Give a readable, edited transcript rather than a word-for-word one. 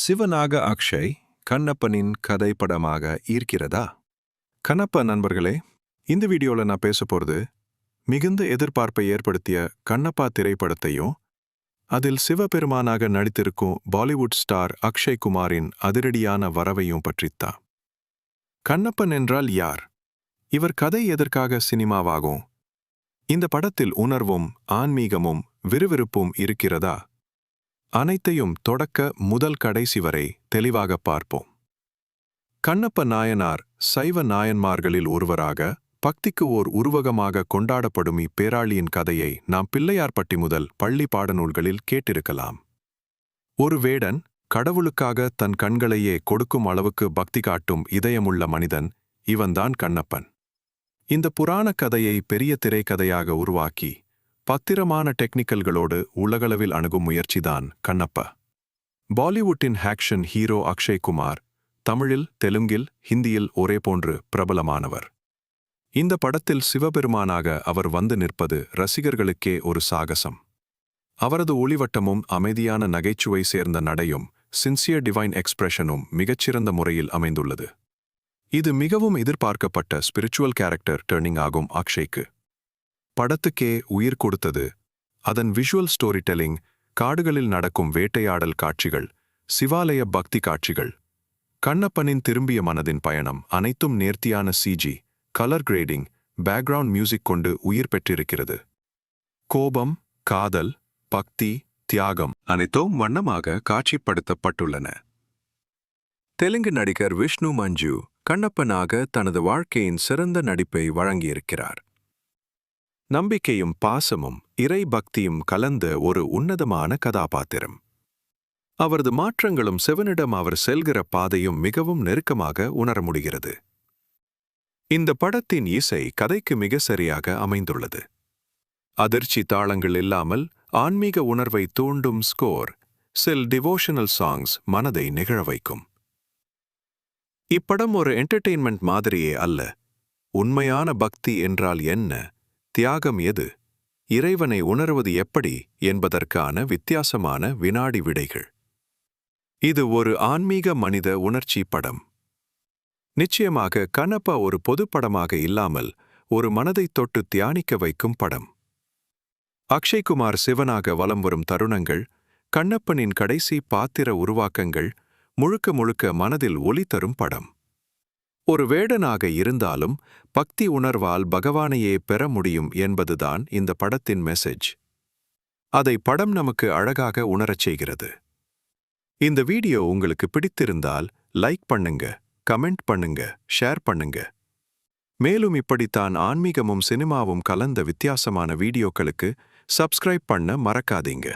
சிவனாக அக்ஷய் கண்ணப்பனின் கதை படமாக ஈர்க்கிறதா? கண்ணப்ப நண்பர்களே, இந்த வீடியோவில் நான் பேச போகிறது மிகுந்த எதிர்பார்ப்பை ஏற்படுத்திய கண்ணப்பா திரைப்படத்தையும் அதில் சிவபெருமானாக நடித்திருக்கும் பாலிவுட் ஸ்டார் அக்ஷய் குமாரின் அதிரடியான வரவையும் பற்றித்தான். கண்ணப்பன் என்றால் யார்? இவர் கதை எதற்காக சினிமாவாகும்? இந்த படத்தில் உணர்வும் ஆன்மீகமும் விறுவிறுப்பும் இருக்கிறதா? அனைத்தையும் தொடக்க முதல் கடைசி வரை தெளிவாக பார்ப்போம். கண்ணப்ப நாயனார் சைவ நாயன்மார்களில் ஒருவராக பக்திக்கு ஓர் உருவகமாக கொண்டாடப்படும் இப்பேராளியின் கதையை நாம் பிள்ளையார்பட்டி முதல் பள்ளி பாடநூல்களில் கேட்டிருக்கலாம். ஒரு வேடன் கடவுளுக்காக தன் கண்களையே கொடுக்கும் அளவுக்கு பக்தி காட்டும் இதயமுள்ள மனிதன் இவன்தான் கண்ணப்பன். இந்த புராண கதையை பெரிய திரைக்கதையாக உருவாக்கி பத்திரமான டெக்னிக்கல்களோடு உலகளவில் அணுகும் முயற்சிதான் கண்ணப்பா. பாலிவுட்டின் ஆக்ஷன் ஹீரோ அக்ஷய் குமார் தமிழில், தெலுங்கில், ஹிந்தியில் ஒரே போன்று பிரபலமானவர். இந்த படத்தில் சிவபெருமானாக அவர் வந்து நிற்பது ரசிகர்களுக்கே ஒரு சாகசம். அவரது ஒளிவட்டமும் அமைதியான நகைச்சுவை சேர்ந்த நடையும் சின்சியர் டிவைன் எக்ஸ்பிரஷனும் மிகச்சிறந்த முறையில் அமைந்துள்ளது. இது மிகவும் எதிர்பார்க்கப்பட்ட ஸ்பிரிச்சுவல் கேரக்டர் டர்னிங் ஆகும் அக்ஷய்க்கு. படத்துக்கே உயிர் கொடுத்தது அதன் விஷுவல் ஸ்டோரி டெல்லிங், காடுகளில் நடக்கும் வேட்டையாடல் காட்சிகள், சிவாலய பக்தி காட்சிகள். கண்ணப்பனின் திரும்பிய மனதின் பயணம் அனைத்தும் நேர்த்தியான CG, colour grading, background music கொண்டு உயிர் பெற்றிருக்கிறது. கோபம், காதல், பக்தி, தியாகம் அனைத்தும் வண்ணமாக காட்சிப்படுத்தப்பட்டுள்ளன. தெலுங்கு நடிகர் விஷ்ணு மஞ்சு கண்ணப்பனாக தனது வாழ்க்கையின் சிறந்த நடிப்பை வழங்கியிருக்கிறார். நம்பிக்கையும் பாசமும் இறை பக்தியும் கலந்த ஒரு உன்னதமான கதாபாத்திரம். அவரது மாற்றங்களும் சிவனிடம் அவர் செல்கிற பாதையும் மிகவும் நெருக்கமாக உணர முடிகிறது. இந்த படத்தின் இசை கதைக்கு மிக சரியாக அமைந்துள்ளது. அதிர்ச்சி தாளங்கள் இல்லாமல் ஆன்மீக உணர்வை தூண்டும் ஸ்கோர், சில டிவோஷனல் சாங்ஸ் மனதை நிகழ வைக்கும். இப்படம் ஒரு என்டர்டெயின்மெண்ட் மாதிரியே அல்ல. உண்மையான பக்தி என்றால் என்ன, தியாகம் எது, இறைவனை உணர்வது எப்படி என்பதற்கான வித்தியாசமான வினாடி விடைகள். இது ஒரு ஆன்மீக மனித உணர்ச்சி படம். நிச்சயமாக கண்ணப்பா ஒரு பொது படமாக இல்லாமல் ஒரு மனதை தொட்டு தியானிக்க வைக்கும் படம். அக்ஷய்குமார் சிவனாக வலம் வரும் தருணங்கள், கண்ணப்பனின் கடைசி பாத்திர உருவாக்கங்கள் முழுக்க முழுக்க மனதில் ஒளி தரும் படம். ஒரு வேடனாக இருந்தாலும் பக்தி உணர்வால் பகவானையே பெற முடியும் என்பதுதான் இந்த படத்தின் மெசேஜ். அதை படம் நமக்கு அழகாக உணரச் செய்கிறது. இந்த வீடியோ உங்களுக்கு பிடித்திருந்தால் லைக் பண்ணுங்க, கமெண்ட் பண்ணுங்க, ஷேர் பண்ணுங்க. மேலும் இப்படித்தான் ஆன்மீகமும் சினிமாவும் கலந்த வித்தியாசமான வீடியோக்களுக்கு சப்ஸ்கிரைப் பண்ண மறக்காதீங்க.